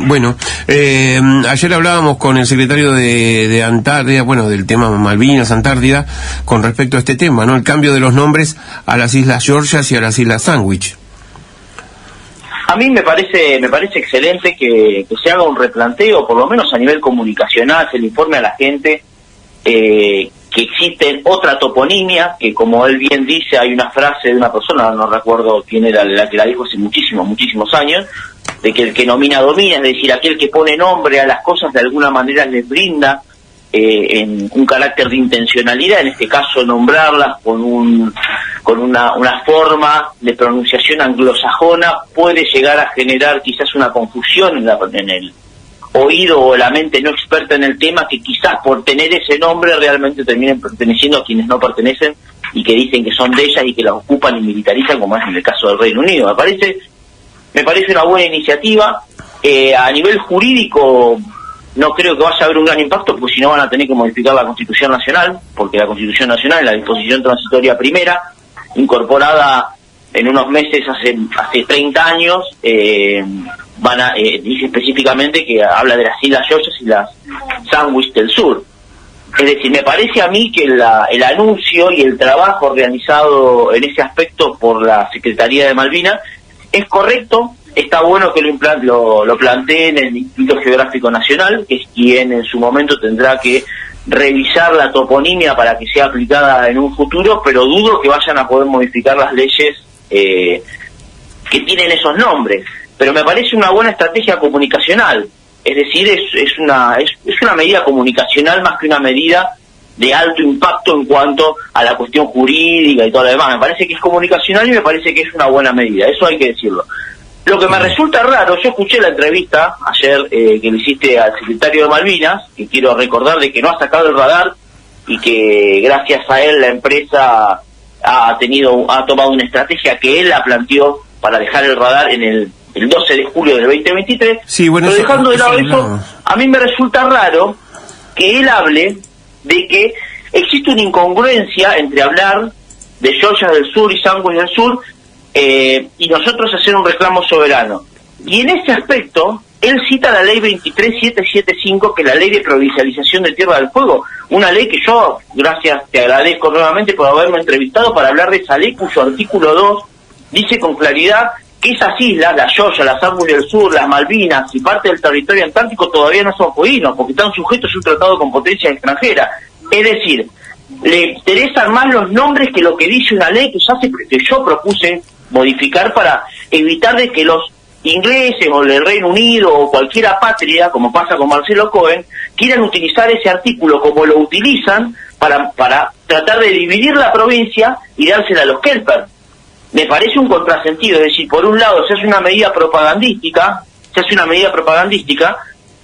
Bueno, ayer hablábamos con el secretario de Antártida, bueno, del tema Malvinas, Antártida, con respecto a este tema, ¿no? El cambio de los nombres a las Islas Georgias y a las Islas Sandwich. A mí me parece excelente que se haga un replanteo, por lo menos a nivel comunicacional, se le informe a la gente que existe otra toponimia, que como él bien dice, hay una frase de una persona, no recuerdo quién era la que la dijo hace muchísimos años, de que el que nomina domina, es decir, aquel que pone nombre a las cosas de alguna manera les brinda en un carácter de intencionalidad, en este caso nombrarlas con una forma de pronunciación anglosajona puede llegar a generar quizás una confusión en el oído o la mente no experta en el tema, que quizás por tener ese nombre realmente terminen perteneciendo a quienes no pertenecen y que dicen que son de ellas y que las ocupan y militarizan, como es en el caso del Reino Unido. Me parece una buena iniciativa. A nivel jurídico no creo que vaya a haber un gran impacto, porque si no van a tener que modificar la Constitución Nacional, porque la Constitución Nacional, en la disposición transitoria primera, incorporada en unos meses hace 30 años, dice específicamente que habla de las Islas Georgias y las Sandwich del Sur. Es decir, me parece a mí que el anuncio y el trabajo realizado en ese aspecto por la Secretaría de Malvinas es correcto. Está bueno que lo planteen en el Instituto Geográfico Nacional, que es quien en su momento tendrá que revisar la toponimia para que sea aplicada en un futuro, pero dudo que vayan a poder modificar las leyes que tienen esos nombres. Pero me parece una buena estrategia comunicacional, es decir, es una medida comunicacional más que una medida de alto impacto en cuanto a la cuestión jurídica y todo lo demás. Me parece que es comunicacional y me parece que es una buena medida, eso hay que decirlo. Lo que me resulta raro, yo escuché la entrevista ayer que le hiciste al secretario de Malvinas, que quiero recordar de que no ha sacado el radar y que gracias a él la empresa ha tomado una estrategia que él la planteó para dejar el radar en el 12 de julio del 2023. Sí, bueno, pero dejando de lado eso, a mí me resulta raro que él hable de que existe una incongruencia entre hablar de Georgia del Sur y Sandwich del Sur y nosotros hacer un reclamo soberano. Y en ese aspecto, él cita la ley 23775, que es la ley de provincialización de Tierra del Fuego, una ley que yo, gracias, te agradezco nuevamente por haberme entrevistado para hablar de esa ley, cuyo artículo 2 dice con claridad que esas islas, la Georgia, la Sandwich del Sur, las Malvinas y parte del territorio antártico todavía no son judinos, porque están sujetos a un tratado con potencias extranjeras. Es decir, le interesan más los nombres que lo que dice una ley que yo propuse modificar para evitar de que los ingleses o el Reino Unido o cualquier apátrida, como pasa con Marcelo Cohen, quieran utilizar ese artículo como lo utilizan para tratar de dividir la provincia y dársela a los Kelper. Me parece un contrasentido, es decir, por un lado se hace una medida propagandística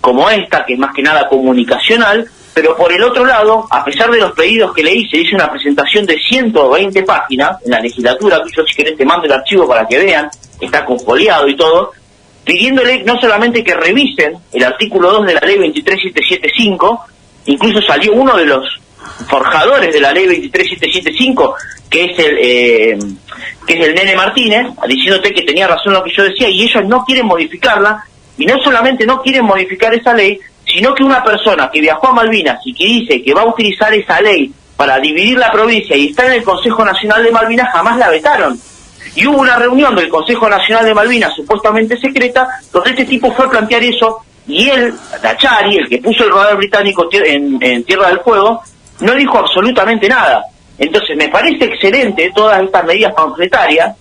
como esta, que es más que nada comunicacional, pero por el otro lado, a pesar de los pedidos que le hice una presentación de 120 páginas en la legislatura, que yo si querés te mando el archivo para que vean, está confoliado y todo, pidiéndole no solamente que revisen el artículo 2 de la ley 23775, incluso salió uno de los forjadores de la ley 23775, que es el Nene Martínez, diciéndote que tenía razón lo que yo decía, y ellos no quieren modificarla, y no solamente no quieren modificar esa ley, sino que una persona que viajó a Malvinas y que dice que va a utilizar esa ley para dividir la provincia y está en el Consejo Nacional de Malvinas, jamás la vetaron. Y hubo una reunión del Consejo Nacional de Malvinas, supuestamente secreta, donde este tipo fue a plantear eso, y él, Dachari, el que puso el radar británico en Tierra del Fuego, no dijo absolutamente nada. Entonces me parece excelente todas estas medidas panfletarias,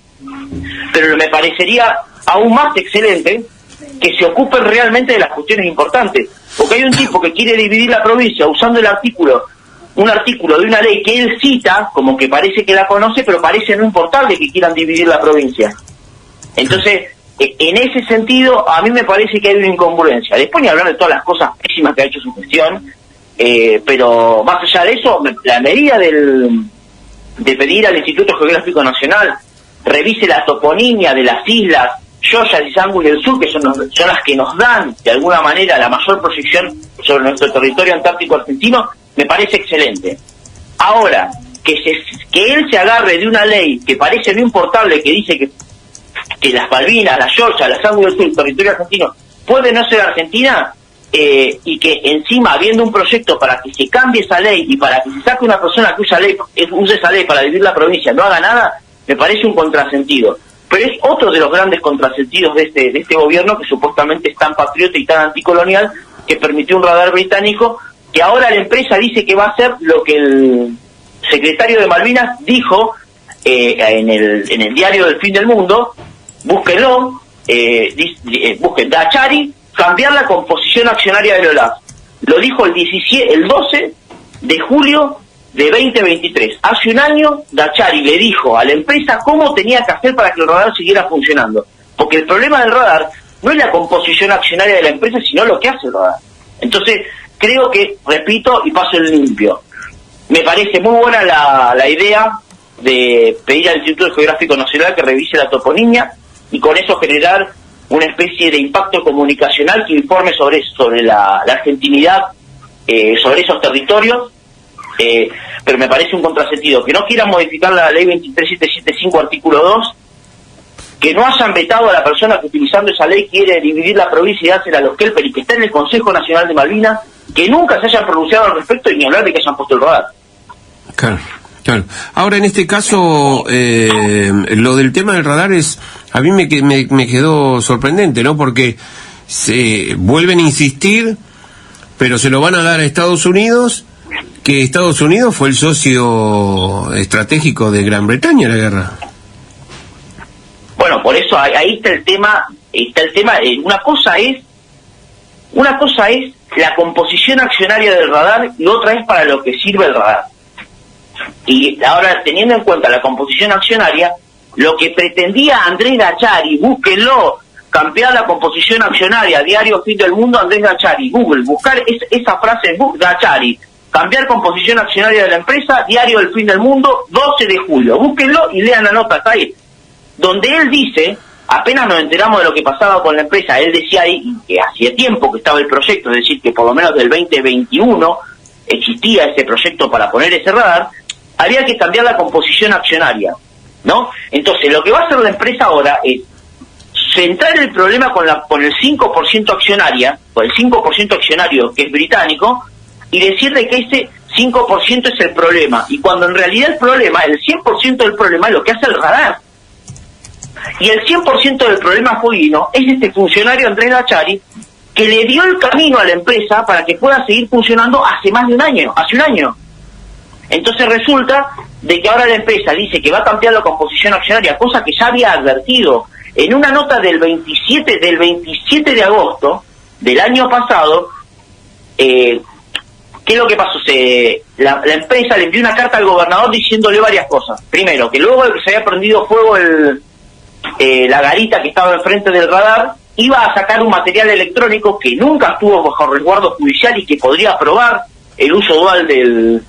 pero me parecería aún más excelente que se ocupen realmente de las cuestiones importantes, porque hay un tipo que quiere dividir la provincia usando un artículo de una ley que él cita como que parece que la conoce, pero parece no importarle que quieran dividir la provincia. Entonces, en ese sentido, a mí me parece que hay una incongruencia. Después ni hablar de todas las cosas pésimas que ha hecho su gestión, pero más allá de eso, la medida de pedir al Instituto Geográfico Nacional revise la toponimia de las islas Georgia y Sandwich del Sur, que son las que nos dan de alguna manera la mayor proyección sobre nuestro territorio antártico argentino, me parece excelente. Ahora, que él se agarre de una ley que parece no importable, que dice que las Malvinas, la Georgia, la Sandwich del Sur, el territorio argentino, puede no ser Argentina, y que encima, habiendo un proyecto para que se cambie esa ley y para que se saque una persona que use esa ley para dividir la provincia, no haga nada, me parece un contrasentido. Pero es otro de los grandes contrasentidos de este gobierno, que supuestamente es tan patriota y tan anticolonial, que permitió un radar británico, que ahora la empresa dice que va a hacer lo que el secretario de Malvinas dijo en el diario del Fin del Mundo. Búsquenlo, busquen Dachari, cambiar la composición accionaria de OLAF. Lo dijo el 12 de julio de 2023. Hace un año, Dachari le dijo a la empresa cómo tenía que hacer para que el radar siguiera funcionando. Porque el problema del radar no es la composición accionaria de la empresa, sino lo que hace el radar. Entonces, creo que, repito, y paso el limpio, me parece muy buena la idea de pedir al Instituto Geográfico Nacional que revise la toponimia y con eso generar una especie de impacto comunicacional que informe sobre la argentinidad, sobre esos territorios, pero me parece un contrasentido que no quieran modificar la ley 23775 artículo 2, que no hayan vetado a la persona que utilizando esa ley quiere dividir la provincia y dársela a los Kelper, y que está en el Consejo Nacional de Malvinas, que nunca se hayan pronunciado al respecto y ni hablar de que hayan puesto el radar. Claro. Ahora, en este caso, lo del tema del radar a mí me quedó sorprendente, ¿no? Porque se vuelven a insistir, pero se lo van a dar a Estados Unidos, que Estados Unidos fue el socio estratégico de Gran Bretaña en la guerra. Bueno, por eso ahí está el tema. Una cosa es la composición accionaria del radar y otra es para lo que sirve el radar. Y ahora, teniendo en cuenta la composición accionaria, lo que pretendía Andrés Dachari, búsquenlo, cambiar la composición accionaria, diario Fin del Mundo, Andrés Dachari, Google, buscar esa frase en Dachari, cambiar composición accionaria de la empresa, diario El Fin del Mundo, 12 de julio, búsquenlo y lean la nota, está ahí, donde él dice, apenas nos enteramos de lo que pasaba con la empresa, él decía ahí que hacía tiempo que estaba el proyecto, es decir, que por lo menos del 2021 existía ese proyecto para poner ese radar, había que cambiar la composición accionaria, ¿no? Entonces, lo que va a hacer la empresa ahora es centrar el problema con el 5% accionaria, con el 5% accionario que es británico, y decirle que ese 5% es el problema, y cuando en realidad el 100% del problema es lo que hace el radar. Y el 100% del problema jurídico es este funcionario Andrés Dachari, que le dio el camino a la empresa para que pueda seguir funcionando hace un año. Entonces resulta de que ahora la empresa dice que va a cambiar la composición accionaria, cosa que ya había advertido en una nota del 27 de agosto del año pasado. ¿Qué es lo que pasó? La empresa le envió una carta al gobernador diciéndole varias cosas. Primero, que luego de que se había prendido fuego la garita que estaba enfrente del radar, iba a sacar un material electrónico que nunca estuvo bajo resguardo judicial y que podría probar el uso dual del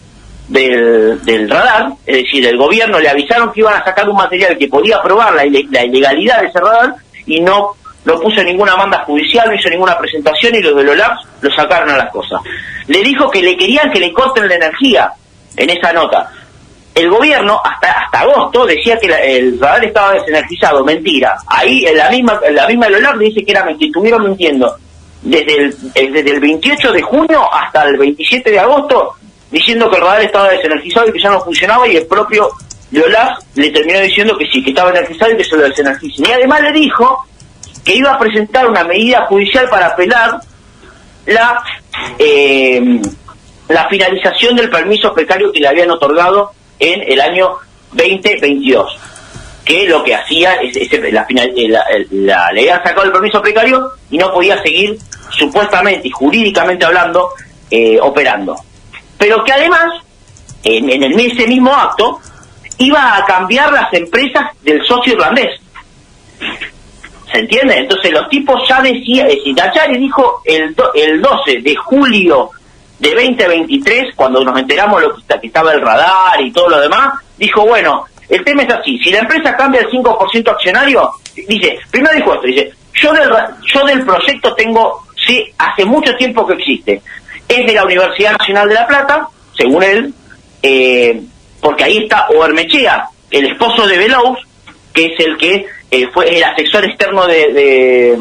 radar. Es decir, el gobierno le avisaron que iban a sacar un material que podía probar la ilegalidad de ese radar y no puso ninguna manda judicial, no hizo ninguna presentación, y los de OLAF lo sacaron a las cosas. Le dijo que le querían que le corten la energía en esa nota. El gobierno hasta agosto decía que el radar estaba desenergizado. Mentira. Ahí en la misma el OLAF dice que estuvieron mintiendo desde el 28 de junio hasta el 27 de agosto, diciendo que el radar estaba desenergizado y que ya no funcionaba, y el propio de OLAF le terminó diciendo que sí, que estaba energizado y que se lo desenergicen. Y además le dijo que iba a presentar una medida judicial para apelar la finalización del permiso precario que le habían otorgado en el año 2022, que lo que hacía le habían sacado el permiso precario y no podía seguir, supuestamente y jurídicamente hablando, operando. Pero que además, en ese mismo acto, iba a cambiar las empresas del socio irlandés. ¿Se entiende? Entonces los tipos ya decían, Dachari dijo el 12 de julio de 2023, cuando nos enteramos que estaba el radar y todo lo demás, dijo, bueno, el tema es así, si la empresa cambia el 5% accionario, primero dijo esto, yo del proyecto hace mucho tiempo que existe, es de la Universidad Nacional de La Plata, según él, porque ahí está Obermechea, el esposo de Belous, que es el que fue el asesor externo de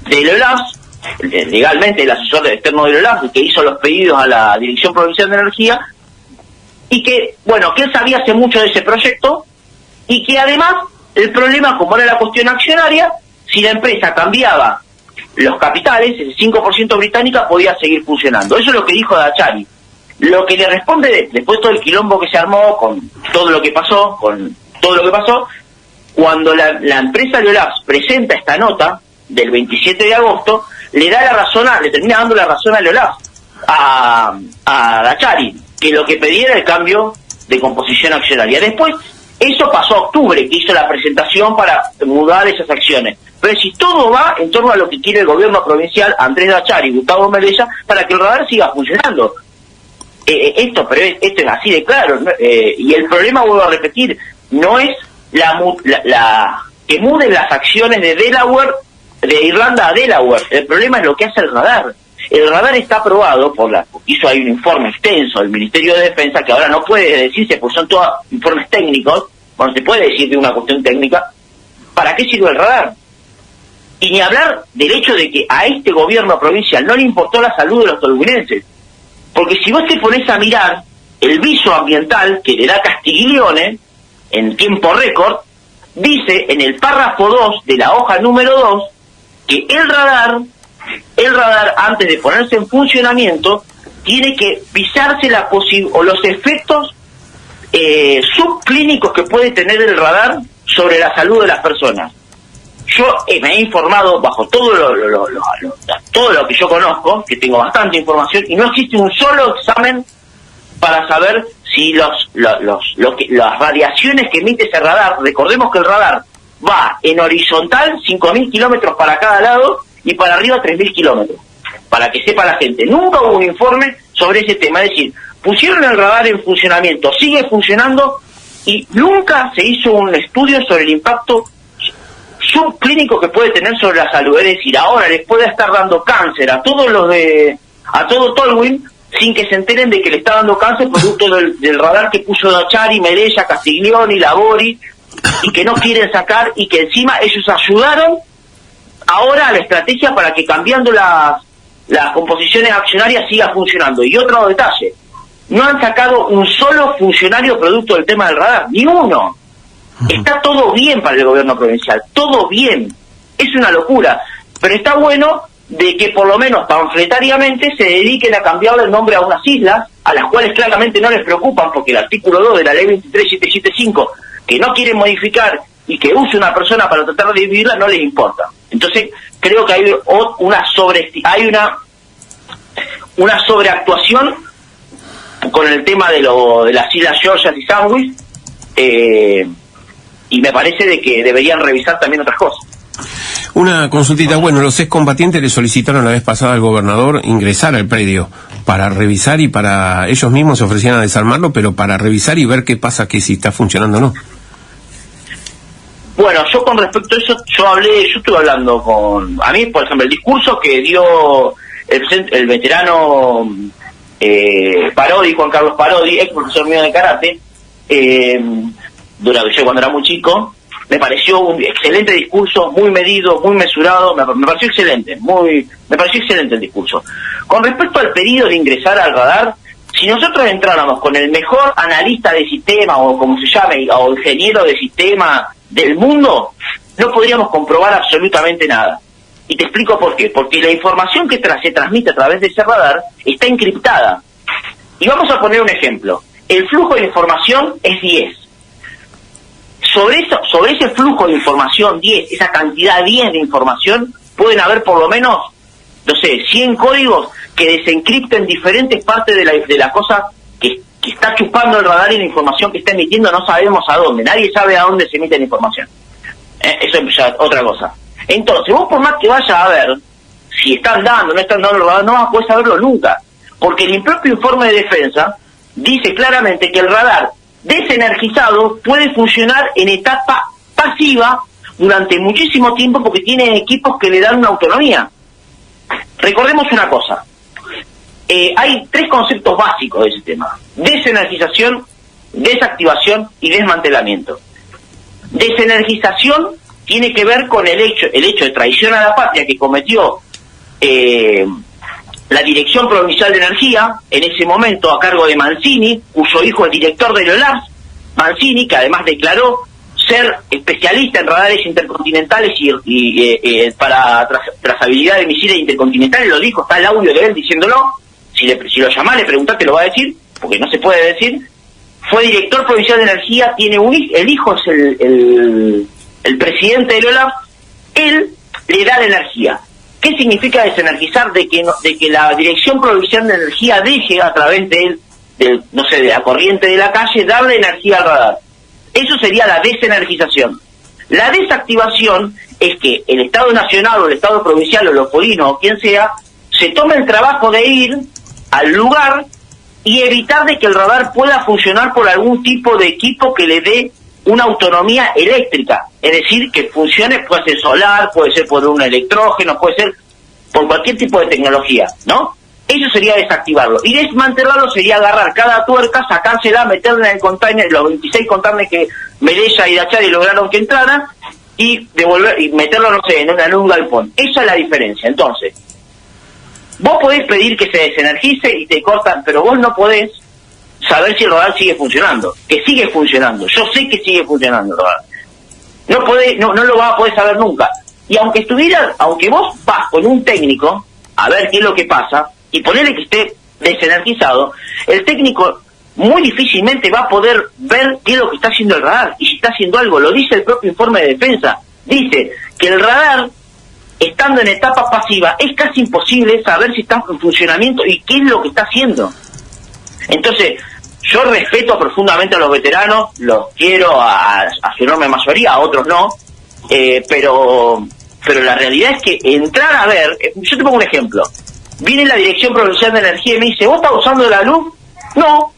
del OLAS, legalmente el asesor externo del OLAS, que hizo los pedidos a la Dirección Provincial de Energía, y que, bueno, que él sabía hace mucho de ese proyecto, y que además el problema, como era la cuestión accionaria, si la empresa cambiaba los capitales, el 5% británica podía seguir funcionando. Eso es lo que dijo Dachari. Lo que le responde, después de todo el quilombo que se armó, con todo lo que pasó, cuando la empresa de OLAS presenta esta nota del 27 de agosto, le termina dando la razón a OLAS, a Dachari, que lo que pedía era el cambio de composición accionaria. Después, eso pasó a octubre, que hizo la presentación para mudar esas acciones. Pero si todo va en torno a lo que quiere el gobierno provincial, Andrés Dachari y Gustavo Melella, para que el radar siga funcionando. Esto es así de claro, ¿no? Y el problema, vuelvo a repetir, no es que muden las acciones de Irlanda a Delaware. El problema es lo que hace el radar. El radar está aprobado hizo ahí un informe extenso del Ministerio de Defensa, que ahora no puede decirse, pues son todos informes técnicos, bueno, se puede decir de una cuestión técnica. ¿Para qué sirve el radar? Y ni hablar del hecho de que a este gobierno provincial no le importó la salud de los tolhuinenses. Porque si vos te pones a mirar el viso ambiental que le da Castiglione en tiempo récord, dice en el párrafo 2 de la hoja número 2 que el radar, antes de ponerse en funcionamiento, tiene que visarse los efectos subclínicos que puede tener el radar sobre la salud de las personas. Yo me he informado bajo todo lo que yo conozco, que tengo bastante información, y no existe un solo examen para saber si las radiaciones que emite ese radar. Recordemos que el radar va en horizontal 5.000 kilómetros para cada lado y para arriba 3.000 kilómetros, para que sepa la gente. Nunca hubo un informe sobre ese tema, es decir, pusieron el radar en funcionamiento, sigue funcionando, y nunca se hizo un estudio sobre el impacto subclínico que puede tener sobre la salud. Es decir, ahora les puede estar dando cáncer a todo Tolhuin sin que se enteren de que le está dando cáncer producto del radar que puso Dachari, Melella, Castiglione, Labori, y que no quieren sacar, y que encima ellos ayudaron ahora a la estrategia para que cambiando las composiciones accionarias siga funcionando. Y otro detalle, no han sacado un solo funcionario producto del tema del radar, ni uno. Está todo bien para el gobierno provincial, todo bien, es una locura, pero está bueno de que por lo menos panfletariamente se dediquen a cambiarle el nombre a unas islas, a las cuales claramente no les preocupan, porque el artículo 2 de la ley 23775, que no quieren modificar y que use una persona para tratar de dividirla, no les importa. Entonces creo que hay una sobreactuación con el tema de las Islas Georgias y Sandwich, y me parece de que deberían revisar también otras cosas. Una consultita, bueno, los excombatientes le solicitaron la vez pasada al gobernador ingresar al predio para revisar, y para ellos mismos se ofrecían a desarmarlo, pero para revisar y ver qué pasa, que si está funcionando o no. Bueno, yo con respecto a eso, yo estuve hablando a mí, por ejemplo, el discurso que dio el veterano Parodi, Juan Carlos Parodi, ex profesor mío de karate, cuando era muy chico, me pareció un excelente discurso, muy medido, muy mesurado, me pareció excelente, me pareció excelente el discurso. Con respecto al pedido de ingresar al radar, si nosotros entráramos con el mejor analista de sistema, o como se llame, o ingeniero de sistema del mundo, no podríamos comprobar absolutamente nada. Y te explico por qué. Porque la información que se transmite a través de ese radar está encriptada. Y vamos a poner un ejemplo. El flujo de información es 10. Sobre ese flujo de información 10, esa cantidad 10 de información, pueden haber por lo menos, 100 códigos que desencripten diferentes partes de la cosa que está chupando el radar, y la información que está emitiendo no sabemos a dónde. Nadie sabe a dónde se emite la información. Eso es ya otra cosa. Entonces, vos por más que vayas a ver si están dando, no están dando el radar, no vas a poder saberlo nunca. Porque el propio informe de defensa dice claramente que el radar desenergizado puede funcionar en etapa pasiva durante muchísimo tiempo, porque tiene equipos que le dan una autonomía. Recordemos una cosa, hay 3 conceptos básicos del sistema: desenergización, desactivación y desmantelamiento. Desenergización tiene que ver con el hecho de traición a la patria que cometió la Dirección Provincial de Energía, en ese momento a cargo de Mancini, cuyo hijo es director de LOLAS, Mancini, que además declaró ser especialista en radares intercontinentales y para trazabilidad de misiles intercontinentales, lo dijo, está el audio de él diciéndolo, si lo llamás, le preguntás, te lo va a decir, porque no se puede decir. Fue director provincial de energía, tiene el hijo es el presidente de LOLAS, él le da la energía. ¿Qué significa desenergizar? De que la Dirección Provincial de Energía deje a través de la corriente de la calle darle energía al radar. Eso sería la desenergización. La desactivación es que el Estado Nacional o el Estado Provincial o los polinos o quien sea se tome el trabajo de ir al lugar y evitar de que el radar pueda funcionar por algún tipo de equipo que le dé una autonomía eléctrica, es decir, que funcione, puede ser solar, puede ser por un electrógeno, puede ser por cualquier tipo de tecnología, ¿no? Eso sería desactivarlo. Y desmantelarlo sería agarrar cada tuerca, sacársela, meterla en el container, los 26 containers que Melella y Dachari lograron que entraran, y devolver y meterlo, no sé, en un galpón. Esa es la diferencia. Entonces, vos podés pedir que se desenergice y te cortan, pero vos no podés saber si el radar sigue funcionando. Que sigue funcionando. Yo sé que sigue funcionando el radar. No lo vas a poder saber nunca. Y aunque vos vas con un técnico a ver qué es lo que pasa, y ponerle que esté desenergizado, el técnico muy difícilmente va a poder ver qué es lo que está haciendo el radar, y si está haciendo algo. Lo dice el propio informe de defensa. Dice que el radar, estando en etapa pasiva, es casi imposible saber si está en funcionamiento y qué es lo que está haciendo. Entonces, yo respeto profundamente a los veteranos, los quiero a su enorme mayoría, a otros no, pero la realidad es que entrar a ver, yo te pongo un ejemplo. Viene la Dirección Provincial de Energía y me dice, ¿vos estás usando la luz? No.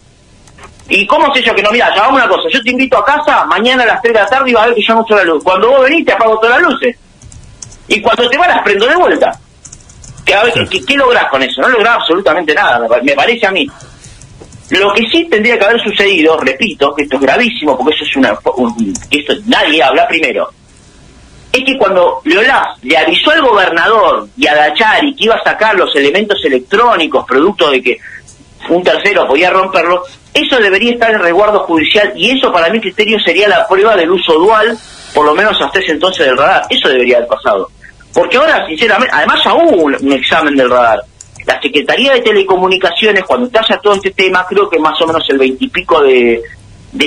¿Y cómo sé yo que no? Mirá, ya vamos una cosa, yo te invito a casa mañana a las 3 de la tarde y vas a ver que yo no uso la luz. Cuando vos venís te apago todas las luces. Y cuando te vas las prendo de vuelta. ¿Qué lográs con eso? No lográs absolutamente nada, me parece a mí. Lo que sí tendría que haber sucedido, repito, que esto es gravísimo, porque eso es esto nadie habla primero, es que cuando LOLAS le avisó al gobernador y a Dachari que iba a sacar los elementos electrónicos producto de que un tercero podía romperlo, eso debería estar en resguardo judicial, y eso para mi criterio sería la prueba del uso dual, por lo menos hasta ese entonces, del radar. Eso debería haber pasado. Porque ahora, sinceramente, además ya hubo un examen del radar. La Secretaría de Telecomunicaciones, cuando estalla todo este tema, creo que más o menos el 20 y pico de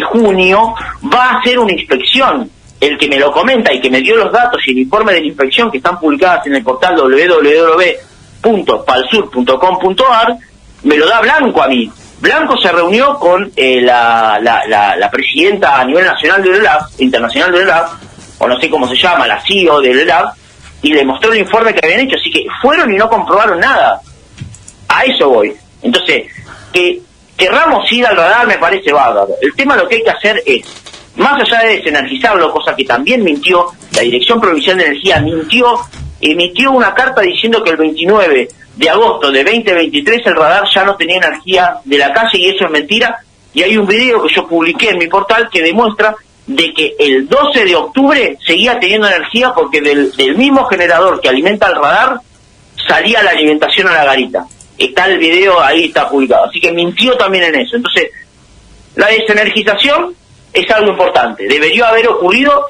junio, va a hacer una inspección. El que me lo comenta y que me dio los datos y el informe de la inspección que están publicadas en el portal www.palsur.com.ar, me lo da Blanco a mí. Blanco se reunió con la presidenta a nivel nacional de LOLAS, internacional de LOLAS, o no sé cómo se llama, la CEO de LOLAS, y le mostró el informe que habían hecho. Así que fueron y no comprobaron nada. A eso voy. Entonces, que querramos ir al radar me parece bárbaro. El tema, lo que hay que hacer es, más allá de desenergizarlo, cosa que también mintió, la Dirección Provincial de Energía emitió una carta diciendo que el 29 de agosto de 2023 el radar ya no tenía energía de la calle, y eso es mentira. Y hay un video que yo publiqué en mi portal que demuestra de que el 12 de octubre seguía teniendo energía, porque del mismo generador que alimenta el radar salía la alimentación a la garita. Está el video, ahí está publicado. Así que mintió también en eso. Entonces, la desenergización es algo importante. Debería haber ocurrido,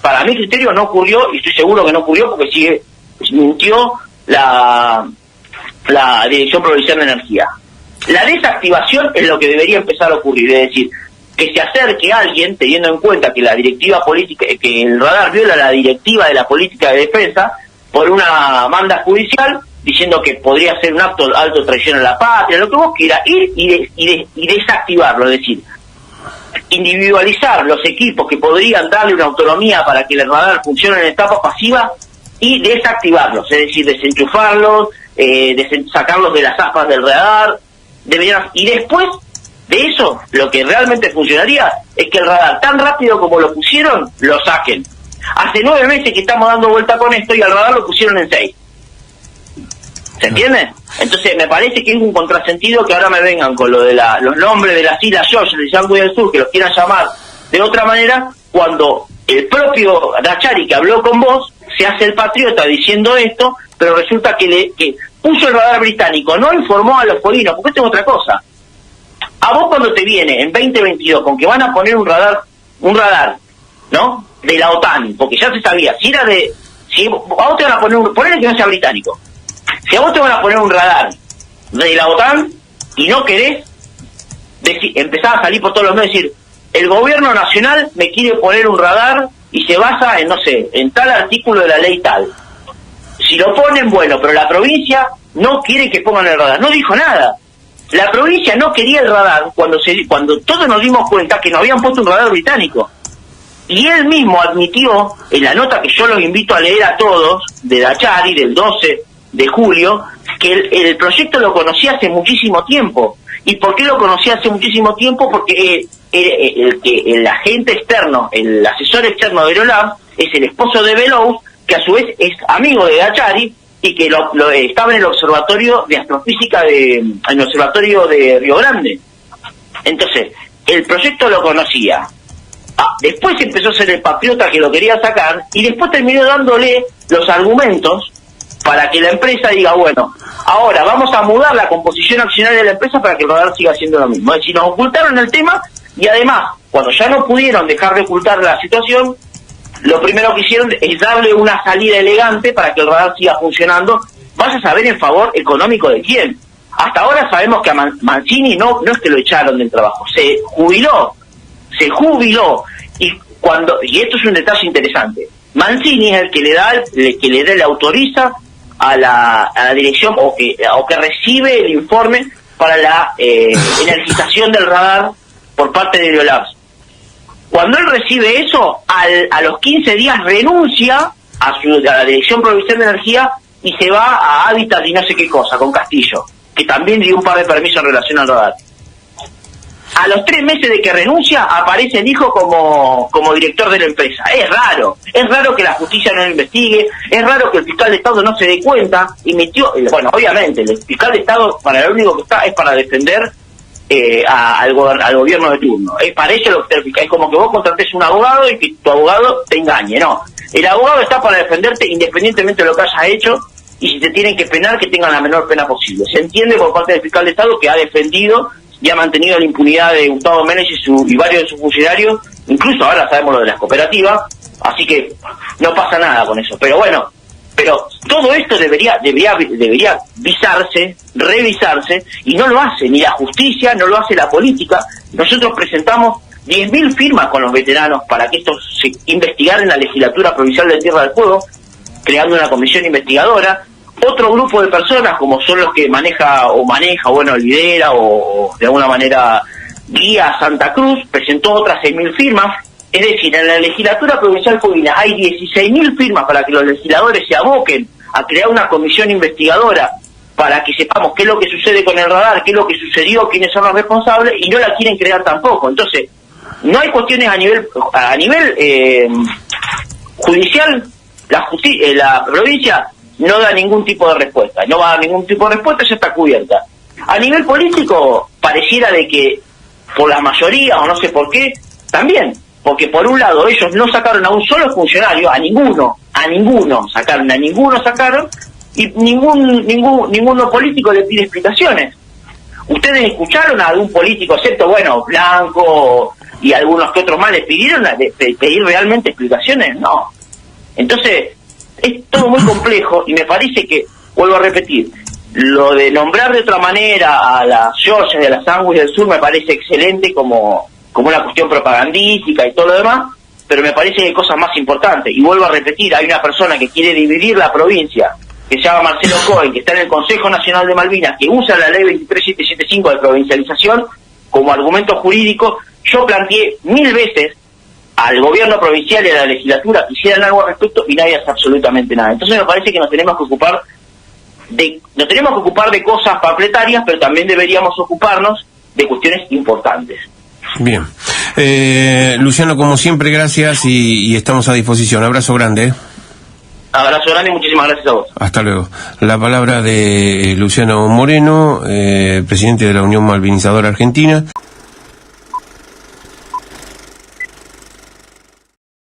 para mi criterio no ocurrió, y estoy seguro que no ocurrió porque mintió la Dirección Provincial de Energía. La desactivación es lo que debería empezar a ocurrir, es decir, que se acerque a alguien, teniendo en cuenta que la directiva política, que el radar viola la directiva de la política de defensa por una manda judicial, diciendo que podría ser un acto de alto traición a la patria, lo que vos quieras, ir y desactivarlo, es decir, individualizar los equipos que podrían darle una autonomía para que el radar funcione en etapa pasiva y desactivarlos, es decir, desenchufarlos, sacarlos de las aspas del radar, y después de eso, lo que realmente funcionaría es que el radar, tan rápido como lo pusieron, lo saquen. Hace 9 meses que estamos dando vuelta con esto y al radar lo pusieron en 6. ¿Se entiende? Entonces me parece que es un contrasentido que ahora me vengan con lo de los nombres de las Islas Georgia, de Sandwich del Sur, que los quieran llamar de otra manera, cuando el propio Dachari, que habló con vos, se hace el patriota diciendo esto, pero resulta que puso el radar británico, no informó a los polinos, porque esto es otra cosa. A vos cuando te viene en 2022 con que van a poner un radar, ¿no? De la OTAN, porque ya se sabía, si a vos te van a poner ponele que no sea británico, si a vos te van a poner un radar de la OTAN y no querés, empezás a salir por todos los medios y decir, el gobierno nacional me quiere poner un radar y se basa en, no sé, en tal artículo de la ley tal. Si lo ponen, bueno, pero la provincia no quiere que pongan el radar. No dijo nada. La provincia no quería el radar cuando todos nos dimos cuenta que no habían puesto un radar británico. Y él mismo admitió, en la nota que yo los invito a leer a todos, de Dachari, del 12 de julio, que el proyecto lo conocía hace muchísimo tiempo. ¿Y por qué lo conocía hace muchísimo tiempo? Porque el agente externo, el asesor externo de Aerolab, es el esposo de Belous, que a su vez es amigo de Dachari, y que estaba en el observatorio de astrofísica en el observatorio de Río Grande. Entonces, el proyecto lo conocía. Después empezó a ser el patriota que lo quería sacar, y después terminó dándole los argumentos para que la empresa diga, bueno, ahora vamos a mudar la composición accionaria de la empresa para que el radar siga haciendo lo mismo. Es decir, nos ocultaron el tema, y además, cuando ya no pudieron dejar de ocultar la situación, lo primero que hicieron es darle una salida elegante para que el radar siga funcionando. Vas a saber en favor económico de quién. Hasta ahora sabemos que a Mancini no es que lo echaron del trabajo, se jubiló, y esto es un detalle interesante. Mancini es el que le autoriza a la dirección o que recibe el informe para la energización del radar por parte de Aerolabs. Cuando él recibe eso, a los 15 días renuncia a la Dirección Provincial de Energía y se va a Hábitat y no sé qué cosa, con Castillo, que también dio un par de permisos en relación al radar. A los 3 meses de que renuncia, aparece el hijo como director de la empresa. Es raro que la justicia no lo investigue, es raro que el fiscal de Estado no se dé cuenta, bueno, obviamente, el fiscal de Estado para lo único que está es para defender al gobierno de turno. Para eso es como que vos contrates un abogado y que tu abogado te engañe. No, el abogado está para defenderte independientemente de lo que hayas hecho, y si te tienen que penar, que tengan la menor pena posible. Se entiende por parte del fiscal de Estado que ha defendido y ha mantenido la impunidad de Gustavo Méndez y varios de sus funcionarios, incluso ahora sabemos lo de las cooperativas, así que no pasa nada con eso. Pero bueno, todo esto debería revisarse, y no lo hace ni la justicia, no lo hace la política. Nosotros presentamos 10.000 firmas con los veteranos para que esto se investigara en la legislatura provincial de Tierra del Fuego, creando una comisión investigadora. Otro grupo de personas, como son los que lidera o de alguna manera guía Santa Cruz, presentó otras 6.000 firmas. Es decir, en la legislatura provincial fueguina hay 16.000 firmas para que los legisladores se aboquen a crear una comisión investigadora para que sepamos qué es lo que sucede con el radar, qué es lo que sucedió, quiénes son los responsables, y no la quieren crear tampoco. Entonces, no hay cuestiones a nivel judicial. La provincia no da ningún tipo de respuesta, no va a dar ningún tipo de respuesta, ya está cubierta. A nivel político, pareciera de que por la mayoría, o no sé por qué, también, porque por un lado ellos no sacaron a un solo funcionario, a ninguno sacaron, y ninguno político le pide explicaciones. ¿Ustedes escucharon a algún político, excepto, Blanco y algunos que otros más, les pidieron pedir realmente explicaciones? No. Entonces, es todo muy complejo, y me parece que, vuelvo a repetir, lo de nombrar de otra manera a las Georgias y a las Sandwich del Sur me parece excelente como una cuestión propagandística y todo lo demás, pero me parece que hay cosas más importantes. Y vuelvo a repetir, hay una persona que quiere dividir la provincia, que se llama Marcelo Cohen, que está en el Consejo Nacional de Malvinas, que usa la ley 23775 de provincialización como argumento jurídico. Yo planteé 1000 veces al gobierno provincial y a la legislatura que hicieran algo al respecto, y nadie hace absolutamente nada. Entonces me parece que nos tenemos que ocupar de cosas papletarias, pero también deberíamos ocuparnos de cuestiones importantes. Bien. Luciano, como siempre, gracias, y estamos a disposición. Abrazo grande. Abrazo grande y muchísimas gracias a vos. Hasta luego. La palabra de Luciano Moreno, presidente de la Unión Malvinizadora Argentina.